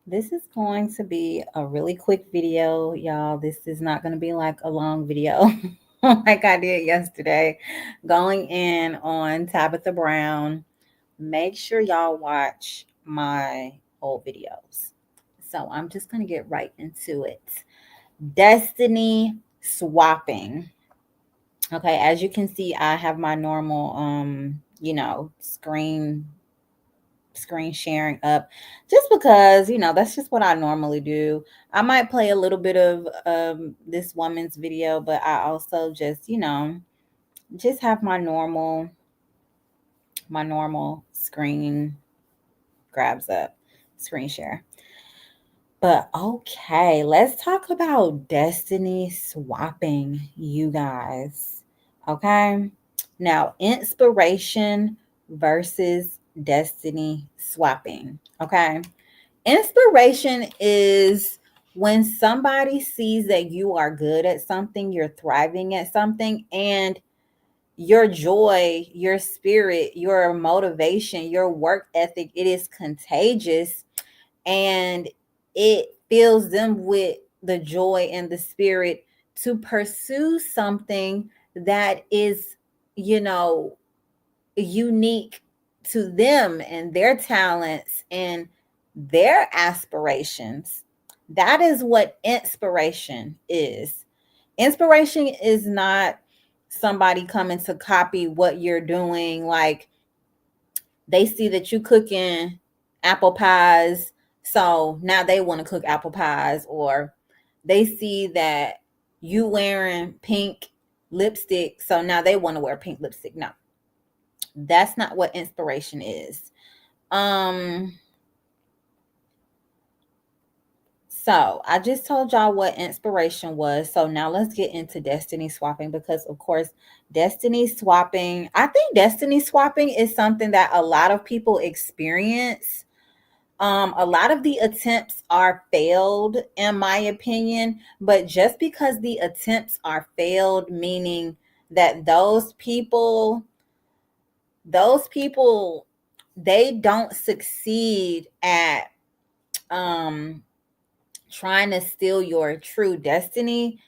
This is going to be a really quick video, y'all. This is not going to be like a long video like I did yesterday, going in on Tabitha Brown. Make sure y'all watch my old videos. So I'm just going to get right into it. Destiny swapping. Okay, as you can see, I have my normal screen sharing up just because that's just what I normally do. I might play a little bit of this woman's video, but I also just have my normal screen grabs up, screen share. But okay, let's talk about destiny swapping, you guys. Okay, now inspiration versus destiny swapping. Okay, inspiration is when somebody sees that you are good at something, you're thriving at something, and your joy, your spirit, your motivation, your work ethic, it is contagious, and it fills them with the joy and the spirit to pursue something that is, you know, unique to them and their talents and their aspirations. That is what inspiration is. Inspiration is not somebody coming to copy what you're doing. Like, they see that you cooking apple pies, so now they want to cook apple pies, or they see that you wearing pink lipstick, so now they want to wear pink lipstick. No, that's not what inspiration is. Um, so I just told y'all what inspiration was. So now let's get into destiny swapping, because of course, destiny swapping, I think destiny swapping is something that a lot of people experience. A lot of the attempts are failed, in my opinion, but just because the attempts are failed, meaning that those people, they don't succeed at um trying to steal your true destiny,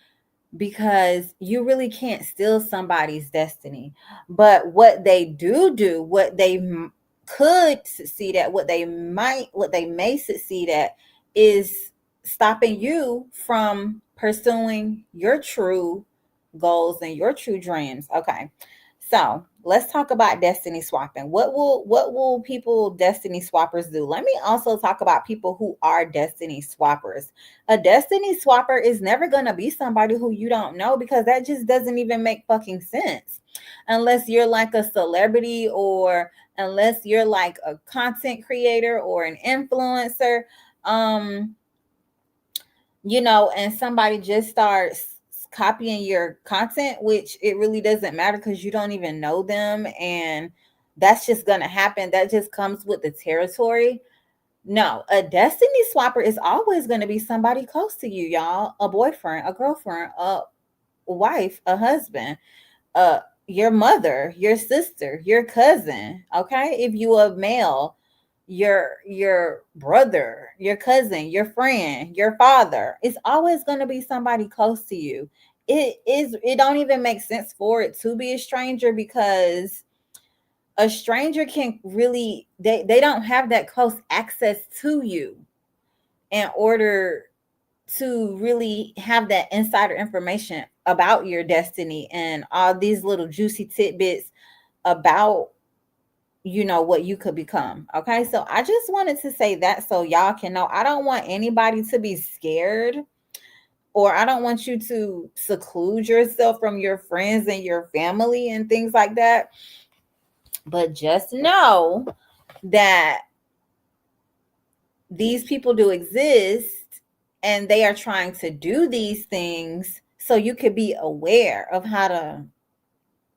because you really can't steal somebody's destiny. But what they do, what they could succeed at, what they may succeed at, is stopping you from pursuing your true goals and your true dreams. Okay, so let's talk about destiny swapping. What will people destiny swappers do? Let me also talk about people who are destiny swappers. A destiny swapper is never gonna be somebody who you don't know, because that just doesn't even make fucking sense. Unless you're like a celebrity, or unless you're like a content creator or an influencer. Um, and somebody just starts copying your content, which it really doesn't matter because you don't even know them, and that's just gonna happen. That just comes with the territory. No, a destiny swapper is always going to be somebody close to you, y'all. A boyfriend, a girlfriend, a wife, a husband, uh, your mother, your sister, your cousin. Okay, if you a male, your brother, your cousin, your friend, your father. It's always going to be somebody close to you. It don't even make sense for it to be a stranger, because a stranger can really, they don't have that close access to you in order to really have that insider information about your destiny and all these little juicy tidbits about what you could become. Okay, so I just wanted to say that so y'all can know. I don't want anybody to be scared, or I don't want you to seclude yourself from your friends and your family and things like that. But just know that these people do exist, and they are trying to do these things, so you could be aware of how to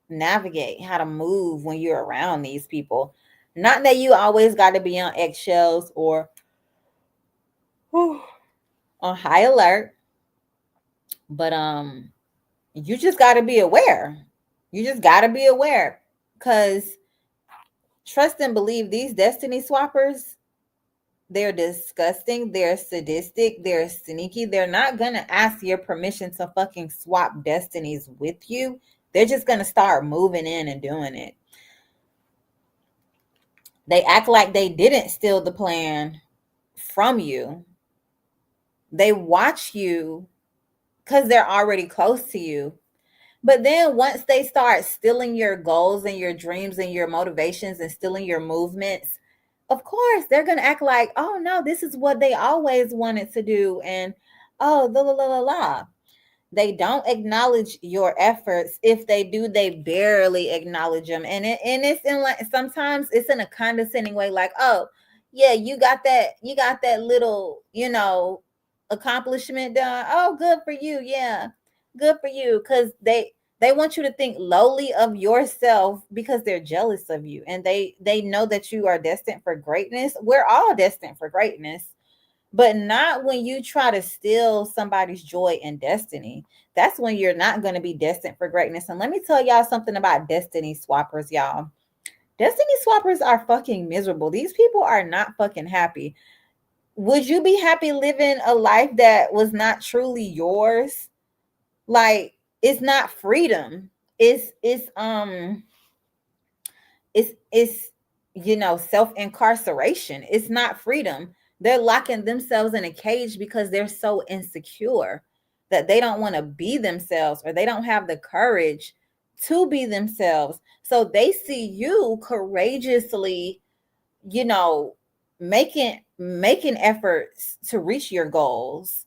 navigate, how to move when you're around these people. Not that you always got to be on eggshells or whew, on high alert, but you just got to be aware. You just got to be aware, cuz trust and believe, these destiny swappers, they're disgusting, they're sadistic, they're sneaky. They're not gonna ask your permission to fucking swap destinies with you. They're just gonna start moving in and doing it. They act like they didn't steal the plan from you. They watch you because they're already close to you. But then once they start stealing your goals and your dreams and your motivations and stealing your movements, of course they're gonna act like, oh no, this is what they always wanted to do, and oh la la la la la. They don't acknowledge your efforts. If they do, they barely acknowledge them, and it's in like sometimes it's in a condescending way, like, oh yeah, you got that little accomplishment done. Oh, good for you, yeah, good for you, because they want you to think lowly of yourself because they're jealous of you, and they know that you are destined for greatness. We're all destined for greatness, but not when you try to steal somebody's joy and destiny. That's when you're not going to be destined for greatness. And let me tell y'all something about destiny swappers, y'all. Destiny swappers are fucking miserable. These people are not fucking happy. Would you be happy living a life that was not truly yours? Like, it's not freedom. It's self-incarceration. It's not freedom. They're locking themselves in a cage because they're so insecure that they don't want to be themselves, or they don't have the courage to be themselves. So they see you courageously, you know making efforts to reach your goals.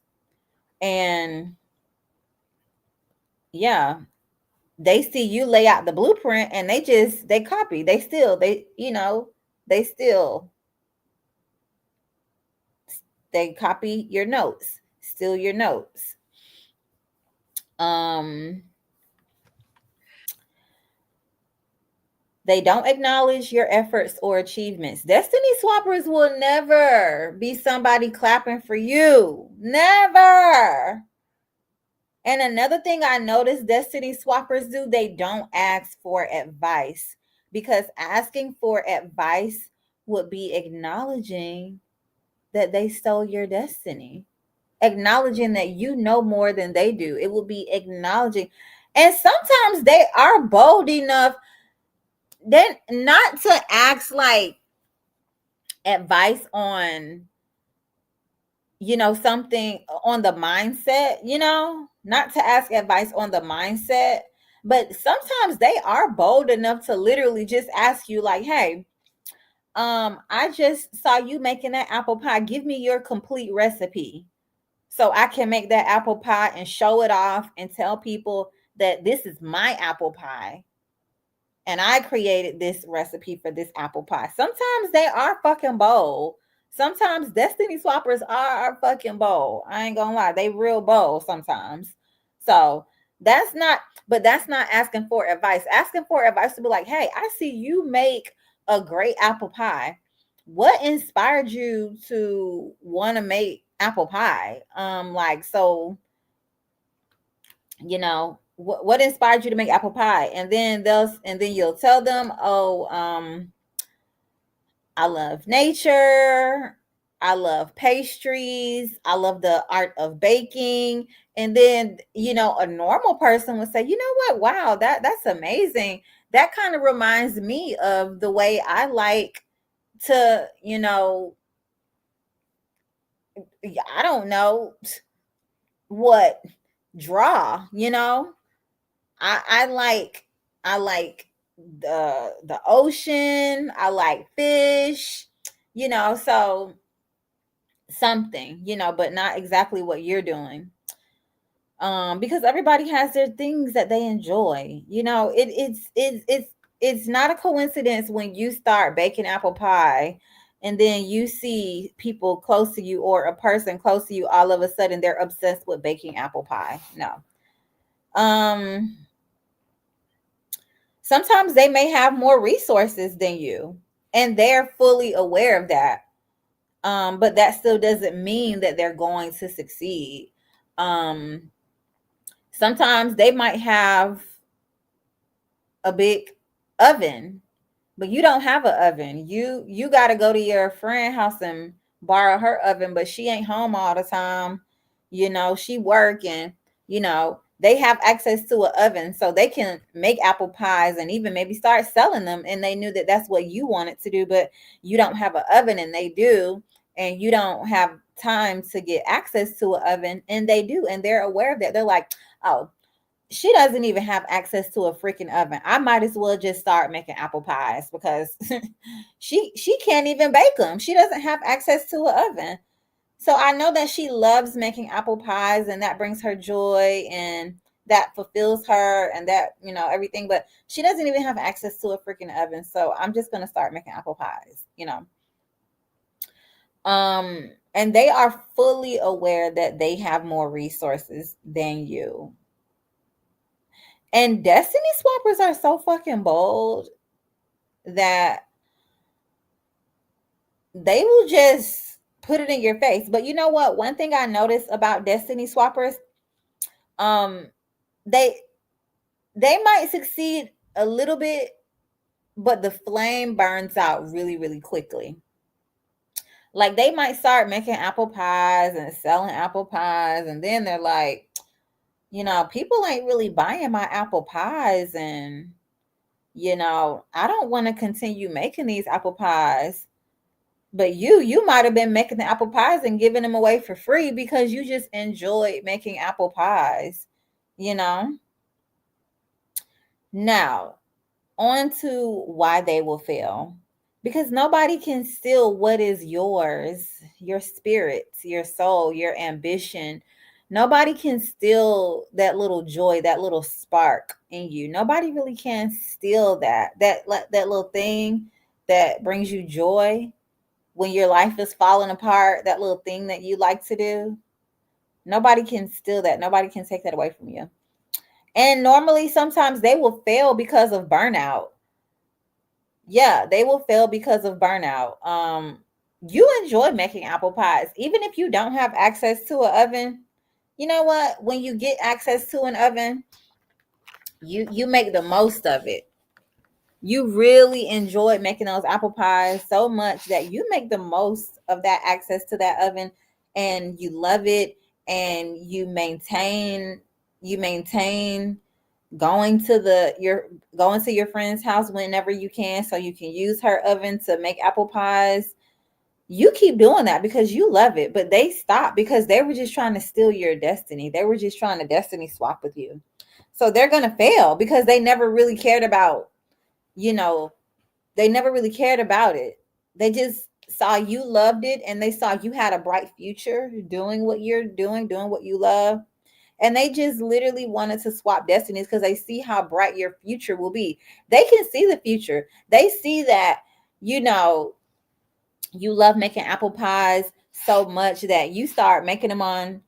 And yeah, they see you lay out the blueprint, and they copy, they steal, they steal, they copy your notes, steal your notes. um they don't acknowledge your efforts or achievements. Destiny swappers will never be somebody clapping for you, never. And another thing I noticed destiny swappers do, they don't ask for advice, because asking for advice would be acknowledging that they stole your destiny, acknowledging that you know more than they do. It will be acknowledging. And sometimes they are bold enough then not to ask like advice on something on the mindset, not to ask advice on the mindset, but sometimes they are bold enough to literally just ask you like, hey, I just saw you making that apple pie. Give me your complete recipe so I can make that apple pie and show it off and tell people that this is my apple pie and I created this recipe for this apple pie. Sometimes they are fucking bold. Sometimes destiny swappers are fucking bold. I ain't gonna lie, they real bold sometimes. So that's not asking for advice. Asking for advice to be like, hey, I see you make a great apple pie. What inspired you to want to make apple pie? What inspired you to make apple pie? And then you'll tell them, oh, I love nature, I love pastries, I love the art of baking. And then a normal person would say, you know what, wow, that's amazing. That kind of reminds me of the way I like to, I don't know what, draw. I like the ocean. I like fish, so something, but not exactly what you're doing. Because everybody has their things that they enjoy. It's not a coincidence when you start baking apple pie and then you see people close to you or a person close to you, all of a sudden they're obsessed with baking apple pie. No. um Sometimes they may have more resources than you, and they're fully aware of that. But that still doesn't mean that they're going to succeed. um Sometimes they might have a big oven, but you don't have an oven. You got to go to your friend house and borrow her oven, but she ain't home all the time. She working, they have access to an oven so they can make apple pies and even maybe start selling them. And they knew that that's what you wanted to do, but you don't have an oven and they do, and you don't have time to get access to an oven and they do. And they're aware of that. They're like, oh, she doesn't even have access to a freaking oven. I might as well just start making apple pies because she can't even bake them. She doesn't have access to an oven. So I know that she loves making apple pies and that brings her joy and that fulfills her and that, everything, but she doesn't even have access to a freaking oven. So I'm just going to start making apple pies. And they are fully aware that they have more resources than you. And destiny swappers are so fucking bold that they will just put it in your face. But you know what? One thing I noticed about destiny swappers, they might succeed a little bit, but the flame burns out really, really quickly. Like they might start making apple pies and selling apple pies, and then they're like, people ain't really buying my apple pies, and I don't want to continue making these apple pies. But you might have been making the apple pies and giving them away for free because you just enjoyed making apple pies, you know? Now, on to why they will fail. Because nobody can steal what is yours, your spirit, your soul, your ambition. Nobody can steal that little joy, that little spark in you. Nobody really can steal that little thing that brings you joy when your life is falling apart, that little thing that you like to do. Nobody can steal that. Nobody can take that away from you. And normally, sometimes they will fail because of burnout. Yeah, they will fail because of burnout. You enjoy making apple pies, even if you don't have access to an oven. You know what? When you get access to an oven, you make the most of it. You really enjoy making those apple pies so much that you make the most of that access to that oven, and you love it, and you maintain going to your friend's house whenever you can so you can use her oven to make apple pies. You keep doing that because you love it, but they stopped because they were just trying to steal your destiny. They were just trying to destiny swap with you. So they're going to fail because they never really cared about, you know, they never really cared about it. They just saw you loved it and they saw you had a bright future doing what you're doing what you love. And they just literally wanted to swap destinies because they see how bright your future will be. They can see the future. They see that, you know, you love making apple pies so much that you start making them on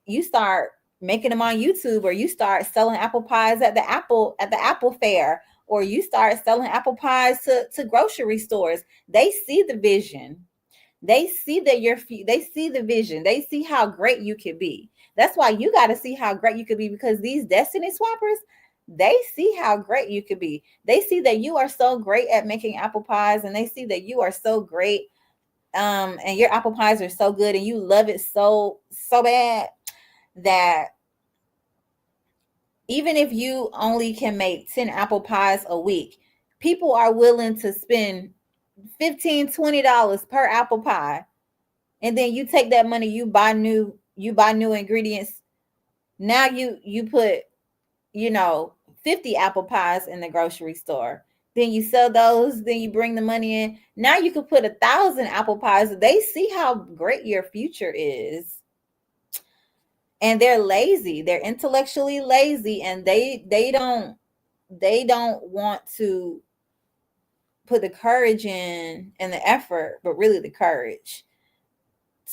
YouTube, or you start selling apple pies at the Apple Fair, or you start selling apple pies to grocery stores. They see the vision. They see that they see the vision. They see how great you could be. That's why you got to see how great you could be, because these destiny swappers, they see how great you could be. They see that you are so great at making apple pies, and they see that you are so great, and your apple pies are so good and you love it so bad that even if you only can make 10 apple pies a week, people are willing to spend $15-$20 per apple pie. And then you take that money, you buy new ingredients. Now you put, 50 apple pies in the grocery store. Then you sell those, then you bring the money in. Now you can put 1,000 apple pies. They see how great your future is. And they're lazy. They're intellectually lazy, and they don't want to put the courage in and the effort, but really the courage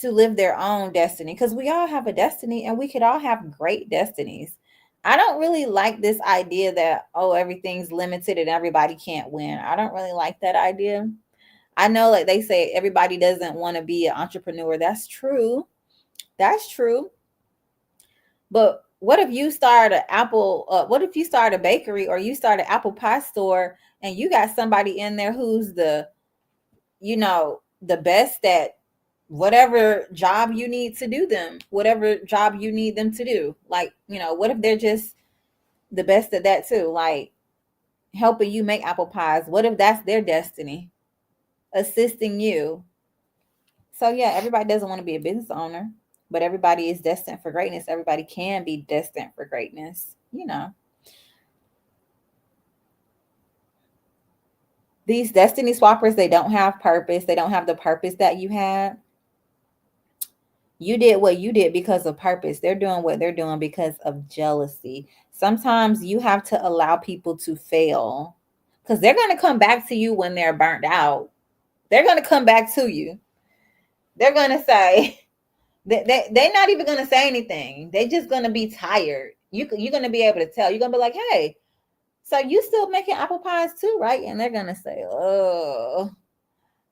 to live their own destiny, because we all have a destiny and we could all have great destinies. I don't really like this idea that, oh, everything's limited and everybody can't win. I don't really like that idea. I know, like they say, everybody doesn't want to be an entrepreneur. That's true. That's true. But what if you start a bakery, or you start an apple pie store, and you got somebody in there who's the best at whatever job you need to do them, whatever job you need them to do. Like, what if they're just the best at that too? Like helping you make apple pies. What if that's their destiny? Assisting you. So yeah, everybody doesn't want to be a business owner, but everybody is destined for greatness. Everybody can be destined for greatness. These destiny swappers, they don't have purpose. They don't have the purpose that you had. You did what you did because of purpose. They're doing what they're doing because of jealousy. Sometimes you have to allow people to fail because they're going to come back to you when they're burnt out. They're going to come back to you. They're going to say, they're not even going to say anything. They're just going to be tired. You're going to be able to tell. You're going to be like, hey, so you still making apple pies too, right? And they're going to say, oh,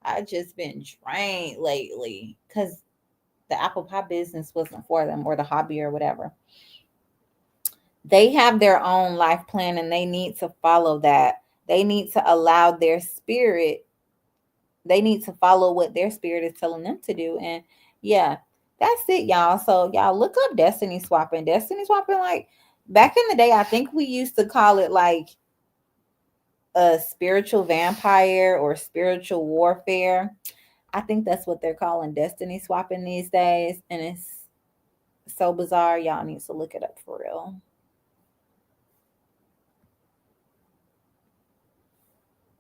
I just been drained lately because the apple pie business wasn't for them, or the hobby or whatever. They have their own life plan and they need to follow that. They need to allow their spirit, they need to follow what their spirit is telling them to do. And yeah, that's it, y'all. So y'all look up destiny swapping. Destiny swapping, like back in the day, I think we used to call it like a spiritual vampire or spiritual warfare. I think that's what they're calling destiny swapping these days. And it's so bizarre. Y'all need to look it up for real.